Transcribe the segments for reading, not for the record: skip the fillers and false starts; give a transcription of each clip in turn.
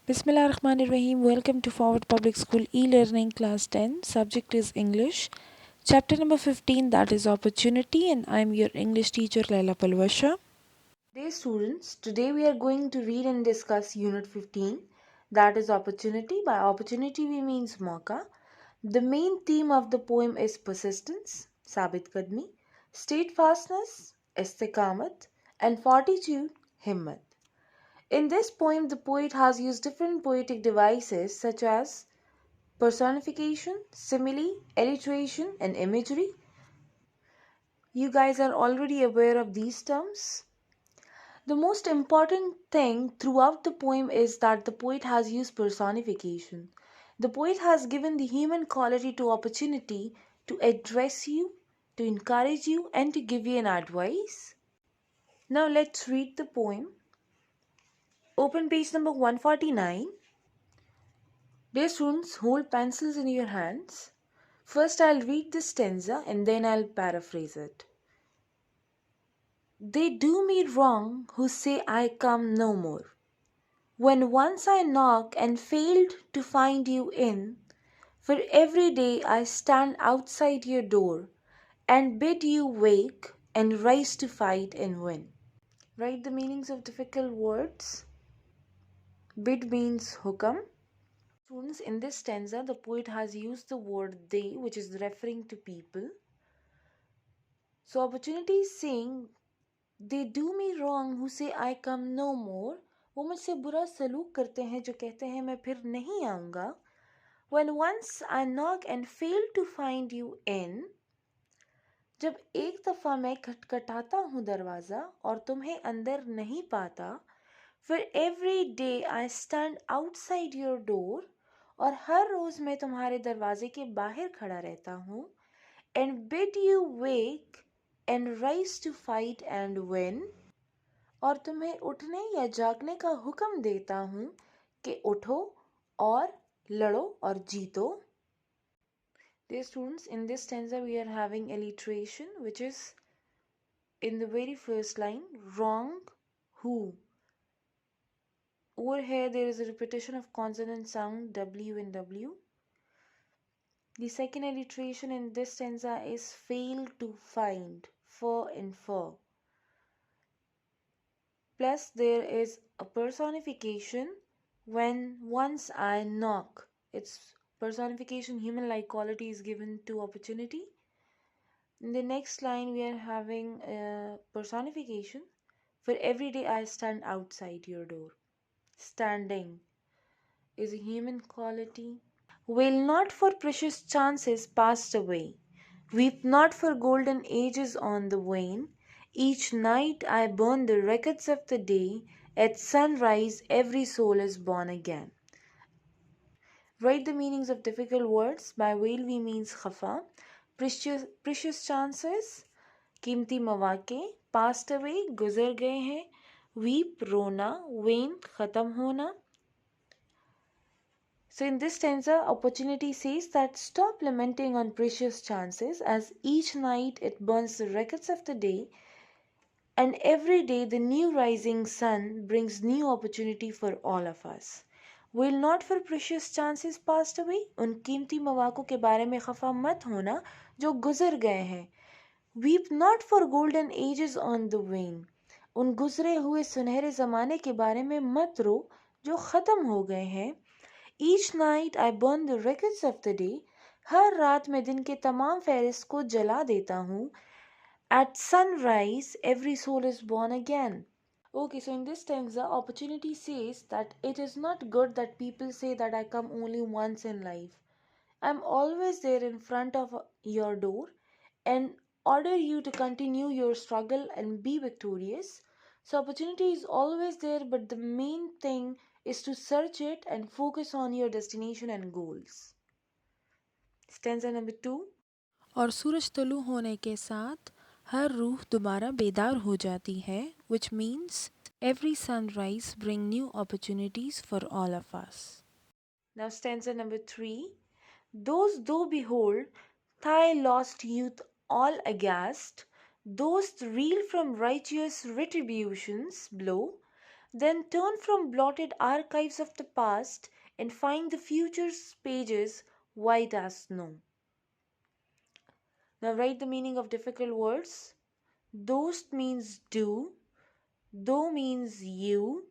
Bismillahirrahmanirrahim. Welcome to Forward Public School e-learning class 10. Subject is English. Chapter number 15, that is opportunity, and I'm your English teacher Laila Palwasha. Dear students, today we are going to read and discuss Unit 15, that is opportunity. By opportunity we means mauka. The main theme of the poem is persistence, sabit kadmi, steadfastness, istikamat, and fortitude, himmat. In this poem, the poet has used different poetic devices such as personification, simile, alliteration, and imagery. You guys are already aware of these terms. The most important thing throughout the poem is that the poet has used personification. The poet has given the human quality to opportunity to address you, to encourage you, and to give you an advice. Now let's read the poem. Open page number 149. Dear students, hold pencils in your hands. First I'll read the stanza and then I'll paraphrase it. They do me wrong who say I come no more. When once I knock and failed to find you in, for every day I stand outside your door and bid you wake and rise to fight and win. Write the meanings of difficult words. Bid means hukam. Students, in this stanza, the poet has used the word they, which is referring to people. So, opportunity is saying, they do me wrong who say I come no more. वो मुझसे बुरा सलूक करते हैं जो कहते हैं मैं फिर नहीं आऊँगा. When once I knock and fail to find you in, जब एक दफ़ा मैं खटखटाता हूँ दरवाज़ा और तुम्हें अंदर नहीं पाता, फिर every day I stand outside your door, और हर रोज़ मैं तुम्हारे दरवाजे के बाहर खड़ा रहता हूँ, and bid you wake and rise to fight and win, और तुम्हें उठने या जागने का हुक्म देता हूँ कि उठो और लड़ो और जीतो. Dear students, in this stanza we are having alliteration, which is in the very first line, wrong who. Over here there is a repetition of consonant sound W and W. The second alliteration in this stanza is fail to find, for and for. Plus there is a personification, when once I knock. Its personification, human-like quality is given to opportunity. In the next line we are having a personification, for every day I stand outside your door. Standing is a human quality. Wail not for precious chances passed away. Weep not for golden ages on the wane. Each night I burn the records of the day. At sunrise every soul is born again. Write the meanings of difficult words. By wail we means khafa. Precious chances, कीमती मौके, passed away, गुजर गए हैं, weep, रोना, wane, ख़त्म होना. So in this stanza, opportunity says that stop lamenting on precious chances, as each night it burns the records of the day, and every day the new rising sun brings new opportunity for all of us. Will not for precious chances passed away? उन कीमती मौक़ों के बारे में खफा मत होना जो गुजर गए हैं. Weep not for golden ages on the wane. उन गुजरे हुए सुनहरे ज़माने के बारे में मत रो जो ख़त्म हो गए हैं. Each night I burn the records of the day. हर रात मैं दिन के तमाम फहरिस्त को जला देता हूँ. At sunrise, every soul is born again. Okay, so in this stanza, opportunity says that it is not good that people say that I come only once in life. I'm always there in front of your door and order you to continue your struggle and be victorious. So opportunity is always there, but the main thing is to search it and focus on your destination and goals. Stanza number 2. और सूरज तुलू होने के साथ हर रूह दोबारा बेदार हो जाती है, which means every sunrise bring new opportunities for all of us. Now stanza number 3. Those though behold thy lost youth all aghast, those reel from righteous retributions blow, Then turn from blotted archives of the past and find the future's pages white as snow. Now write the meaning of difficult words. Dost means do, do means you,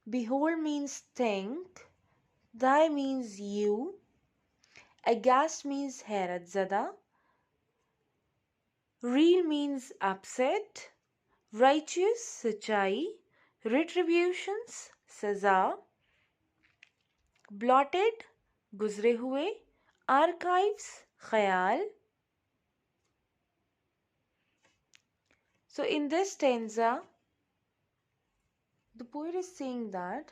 behold means think, thy means you, aghast means hayrat zada, real means upset, righteous सच्चाई, retributions सजा, blotted गुजरे हुए, archives ख्याल. So in this stanza, the poet is saying that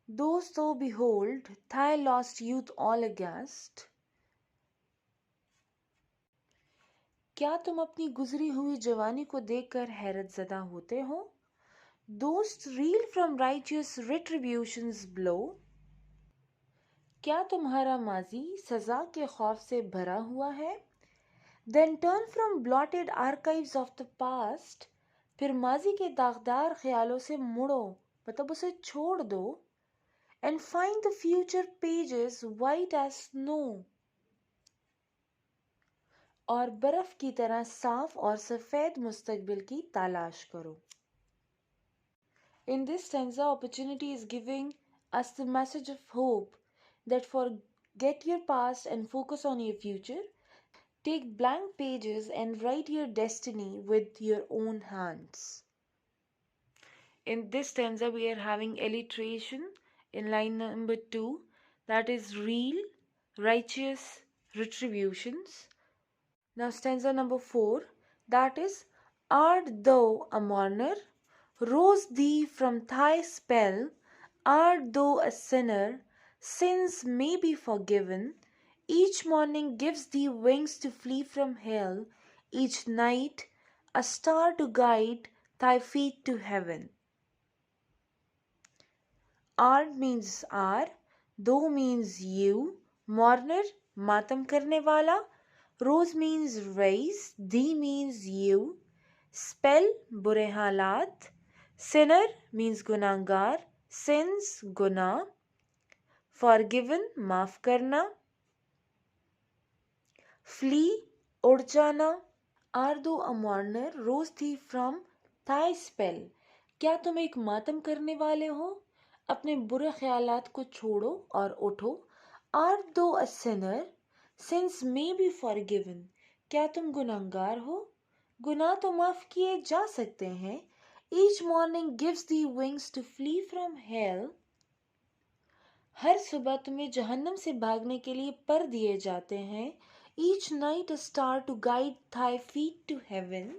those thou behold thy lost youth all aghast. क्या तुम अपनी गुजरी हुई जवानी को देखकर हैरत ज़दा होते हो? Those reel from righteous retributions blow. क्या तुम्हारा माजी सजा के खौफ से भरा हुआ है? Then turn from blotted archives of the past. फिर माजी के दागदार ख्यालों से मुड़ो, मतलब उसे छोड़ दो. And find the future pages white as snow. और बर्फ की तरह साफ और सफेद मुस्तकबिल की तलाश करो. In this stanza, opportunity is giving us the message of hope that forget your past and focus on your future. Take blank pages and write your destiny with your own hands. In this stanza, we are having alliteration in line number 2, that is real, righteous, retributions. Now stanza number 4, that is art thou a mourner? Rose thee from thy spell, art thou a sinner? Sins may be forgiven. Each morning gives thee wings to flee from hell, each night a star to guide thy feet to heaven. Art means are, thou means you, mourner मातम करने वाला, rose means raise, thee means you, spell बुरे हालात, sinner means गुनाहगार, sins गुनाह, forgiven माफ करना, flee उड़ जाना. Are thou a mourner, rose thee from thy spell? क्या तुम एक मातम करने वाले हो? अपने बुरे ख्यालात को छोड़ो और उठो. Art thou a sinner? Sins may be forgiven. क्या तुम गुनाहगार हो? गुनाह तो माफ किए जा सकते हैं. Each morning gives thee wings to flee from hell. हर सुबह तुम्हें जहन्नम से भागने के लिए पर दिए जाते हैं. Each night a star to guide thy feet to heaven.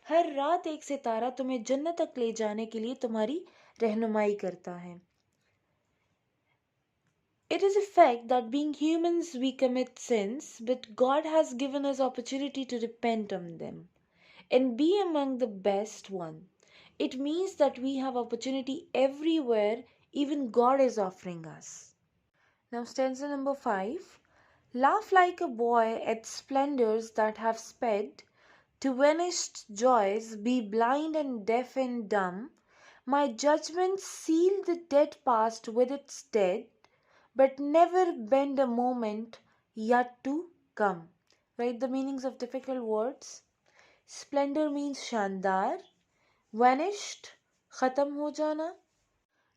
हर रात एक सितारा तुम्हें जन्नत तक ले जाने के लिए तुम्हारी रहनुमाई करता है. It is a fact that being humans we commit sins, but God has given us opportunity to repent of them and be among the best one. It means that we have opportunity everywhere, even God is offering us. Now stanza number 5. Laugh like a boy at splendors that have sped, to vanished joys be blind and deaf and dumb. My judgments seal the dead past with its dead, but never bend a moment yet to come. Write the meanings of difficult words. Splendor means शानदार, vanished खत्म हो जाना.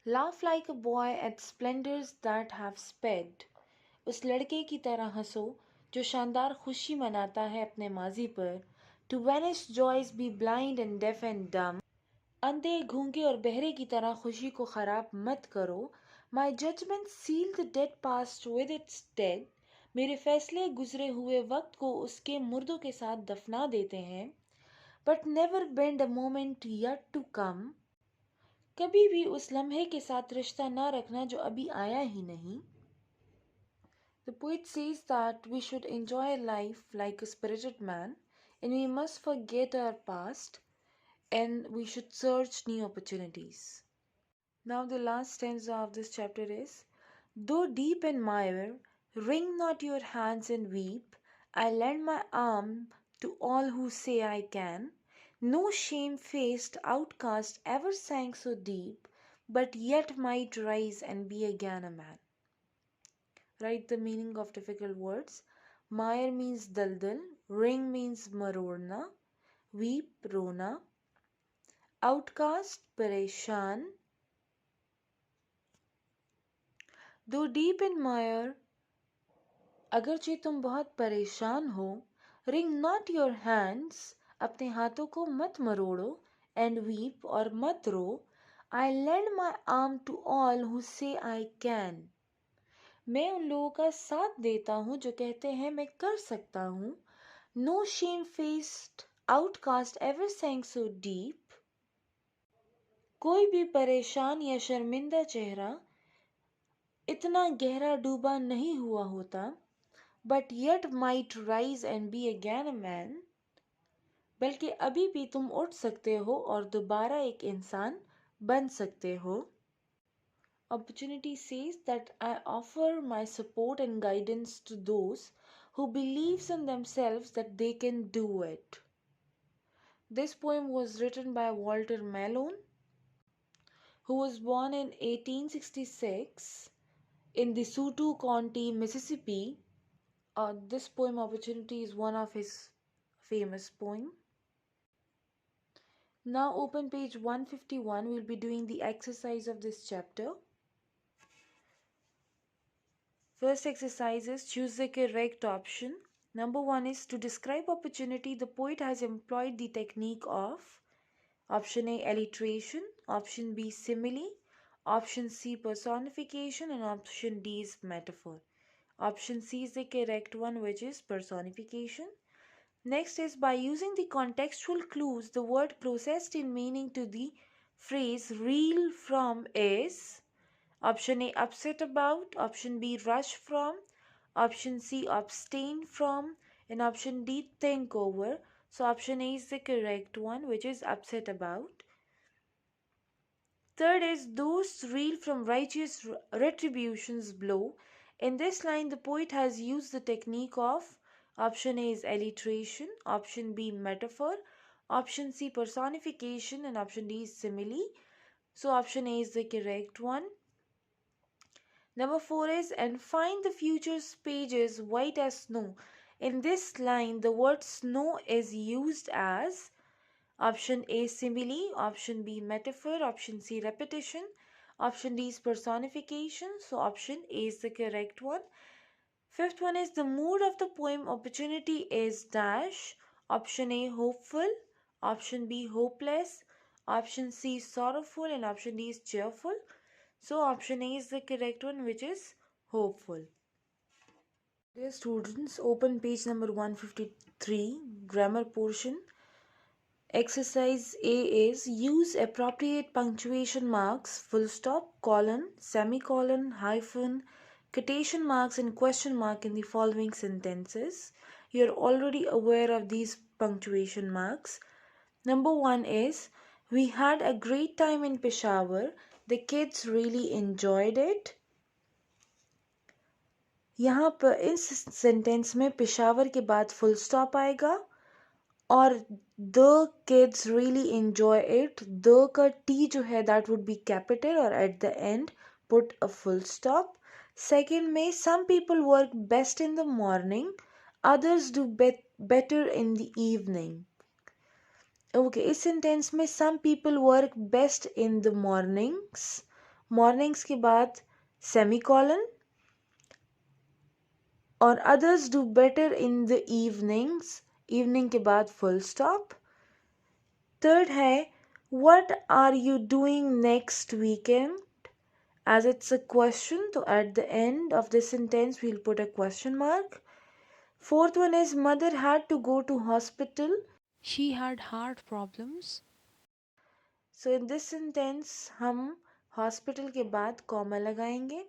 Laugh like a boy at splendors that have sped. उस लड़के की तरह हंसो जो शानदार खुशी मनाता है अपने माजी पर. To vanish joys be blind and deaf and dumb. अंधे गूंगे और बहरे की तरह खुशी को खराब मत करो. My judgments seal the dead past with its dead. मेरे फैसले गुजरे हुए वक्त को उसके मुर्दों के साथ दफना देते हैं. But never bend a moment yet to come. कभी भी उस लम्हे के साथ रिश्ता ना रखना जो अभी आया ही नहीं. The poet says that we should enjoy life like a spirited man, and we must forget our past, and we should search new opportunities. Now the last stanza of this chapter is, though deep in mire, wring not your hands and weep. I lend my arm to all who say I can. No shame-faced outcast ever sank so deep, but yet might rise and be again a man. Write the meaning of difficult words. Mire means daldal, ring means marorna, weep rona, outcast परेशान. Though deep in mire, अगरचे तुम बहुत परेशान हो, wring not your hands, अपने हाथों को मत मरोड़ो, and weep और मत रो. I lend my arm to all who say I can. मैं उन लोगों का साथ देता हूँ जो कहते हैं मैं कर सकता हूँ. No shame-faced outcast ever sank so deep. कोई भी परेशान या शर्मिंदा चेहरा इतना गहरा डूबा नहीं हुआ होता. But yet might rise and be again a man. बल्कि अभी भी तुम उठ सकते हो और दोबारा एक इंसान बन सकते हो. Opportunity says that I offer my support and guidance to those who believes in themselves that they can do it. This poem was written by Walter Malone, who was born in 1866 in DeSoto County, Mississippi. This poem Opportunity is one of his famous poem. Now open page 151. We'll be doing the exercise of this chapter. First exercise is choose the correct option. Number 1 is to describe opportunity. The poet has employed the technique of option A alliteration, option B simile, option C personification, and option D is metaphor. Option C is the correct one, which is personification. Next is by using the contextual clues, the word closest in meaning to the phrase reel from is option A upset about, option B rush from, option C abstain from, and option D think over. So option A is the correct one, which is upset about. Third is those reel from righteous retribution's blow. In this line, the poet has used the technique of option A is alliteration, option B metaphor, option C personification, and option D is simile. So option A is the correct one. Number 4 is and find the future's pages white as snow. In this line, the word snow is used as option A simile, option B metaphor, option C repetition, option D is personification. So option A is the correct one. Fifth one is the mood of the poem Opportunity is dash. Option A hopeful, option B hopeless, option C sorrowful, and option D is cheerful. So option A is the correct one, which is hopeful. Dear students, open page number 153, grammar portion. Exercise A is use appropriate punctuation marks, full stop, colon, semicolon, hyphen, quotation marks and question mark in the following sentences. You are already aware of these punctuation marks. Number 1 is we had a great time in Peshawar. The kids really enjoyed it. यहाँ पर इस sentence में पेशावर के बाद full stop आएगा और the kids really enjoy it. The का T जो है दैट वुड बी कैपिटल और at the end put a full stop. Second में some people work best in the morning, others do better in the evening. Okay, इस sentence में some people work best in the mornings, mornings के बाद semicolon और others do better in the evenings, evening के बाद full stop. Third है what are you doing next weekend, as it's a question, so at the end of this sentence we'll put a question mark. Fourth one is mother had to go to hospital. She had heart problems. So in this sentence हम hospital के बाद comma लगाएंगे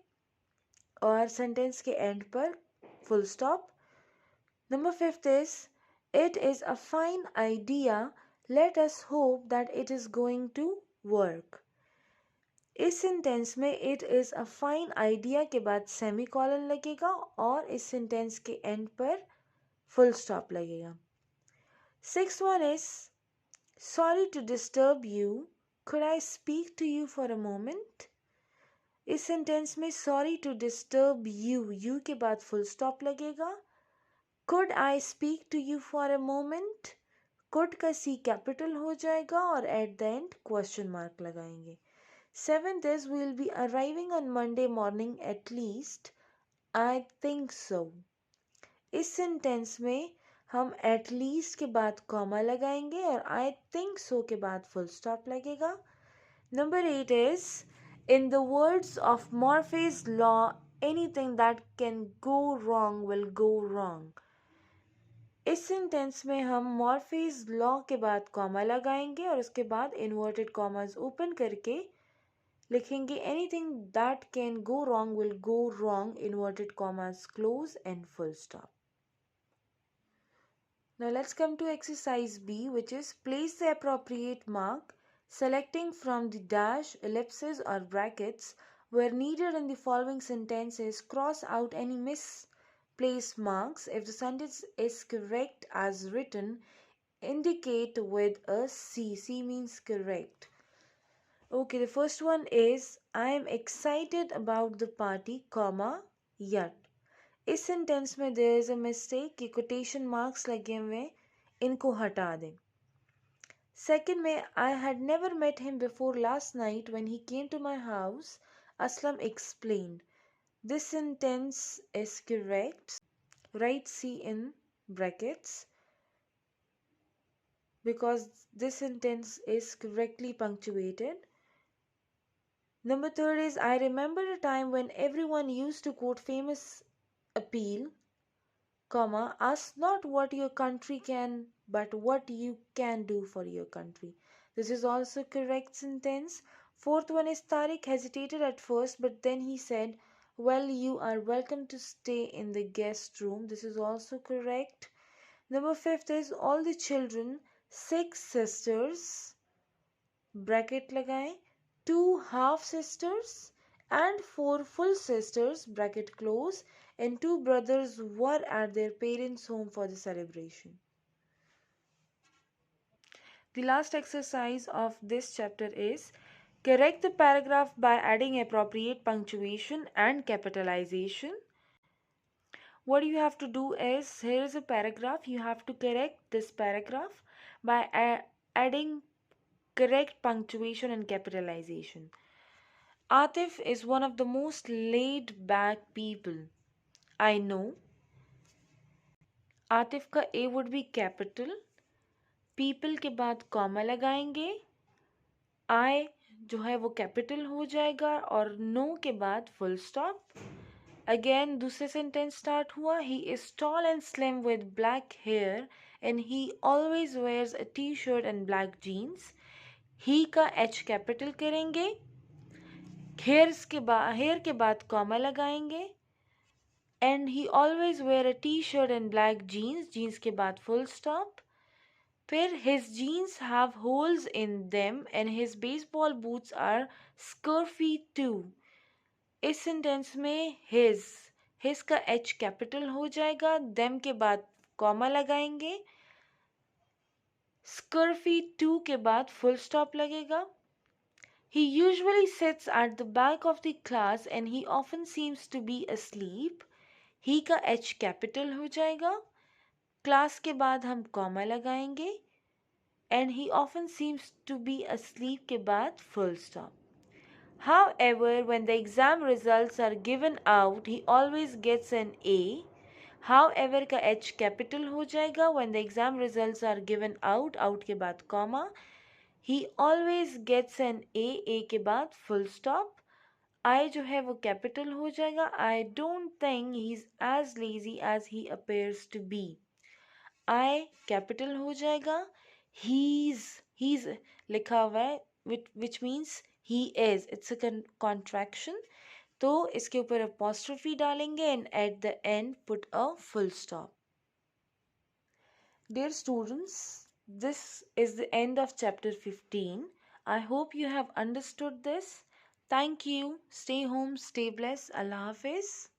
और sentence के and पर full stop. Number 5 is it is a fine idea, let us hope that it is going to work. इस sentence में it is a fine idea के बाद सेमीकॉलन लगेगा और इस सेंटेंस के एंड पर फुल स्टॉप लगेगा. 6th one is Sorry to disturb you. Could I speak to you for a moment? इस सेंटेंस में सॉरी टू डिस्टर्ब यू के बाद फुल स्टॉप लगेगा. Could I speak to you for a moment. Could का C capital हो जाएगा और at the end question mark लगाएंगे. Seventh is we will be arriving on Monday morning at least. I think so. इस sentence में हम at least के बाद कॉमा लगाएंगे और आई थिंक सो के बाद फुल स्टॉप लगेगा. Number 8 is, in the words of Morphy's law, anything that can go wrong will go wrong. इस सेंटेंस में हम मॉर्फीज लॉ के बाद कॉमा लगाएंगे और उसके बाद इन्वर्टेड कॉमास ओपन करके लिखेंगे anything that can go wrong will go wrong, inverted commas close and full stop. Now let's come to exercise B, which is place the appropriate mark, selecting from the dash, ellipses or brackets where needed in the following sentences. Cross out any misplaced marks. If the sentence is correct as written, indicate with a C. C means correct. Okay, the first one is, I am excited about the party, comma, yet. इस sentence में there is a mistake कि quotation marks लगे हुए, इनको हटा दें. Second में, I had never met him before last night when he came to my house, Aslam explained. This sentence is correct. Right C in brackets because this sentence is correctly punctuated. Number third is, I remember a time when everyone used to quote famous appeal, comma, ask not what your country can, but what you can do for your country. This is also correct sentence. Fourth one is, Tariq hesitated at first, but then he said, well, you are welcome to stay in the guest room. This is also correct. Number fifth is, all the children, 6 sisters, bracket लगाएं, 2 half sisters and 4 full sisters, bracket close, and 2 brothers were at their parents' home for the celebration. The last exercise of this chapter is, correct the paragraph by adding appropriate punctuation and capitalization. What you have to do is, here is a paragraph, you have to correct this paragraph by adding correct punctuation and capitalization. Atif is one of the most laid back people I know. Atif का ए would be capital, people के बाद comma लगाएंगे, आई जो है वो capital हो जाएगा और नो के बाद फुल स्टॉप. अगेन दूसरे सेंटेंस स्टार्ट हुआ, he is tall and slim with black hair and he always wears a T shirt and black jeans. He का एच कैपिटल करेंगे, हेयर के बाद कॉमा लगाएंगे, and he always wear a T shirt and black jeans, jeans के बाद full stop. फिर his jeans have holes in them and his baseball boots are scruffy too. इस sentence में his का h कैपिटल हो जाएगा, them के बाद कॉमा लगाएंगे, scruffy too के बाद फुल स्टॉप लगेगा. He usually sits at the back of the class and he often seems to be asleep. He का h कैपिटल हो जाएगा, क्लास के बाद हम कॉमा लगाएंगे, and he often seems to be asleep के बाद full stop. However, when the exam results are given out, he always gets an A. However का H capital हो जाएगा. When the exam results are given out, out के बाद comma, he always gets an A. A के बाद full stop. I जो है वो capital हो जाएगा. I don't think he's as lazy as he appears to be. I capital हो जाएगा. He's लिखा हुआ है which means he is, it's a contraction, तो इसके ऊपर apostrophe डालेंगे and at the end put a full stop. Dear students, this is the end of chapter 15. I hope you have understood this. Thank you. Stay home, stay blessed. Allah Hafiz.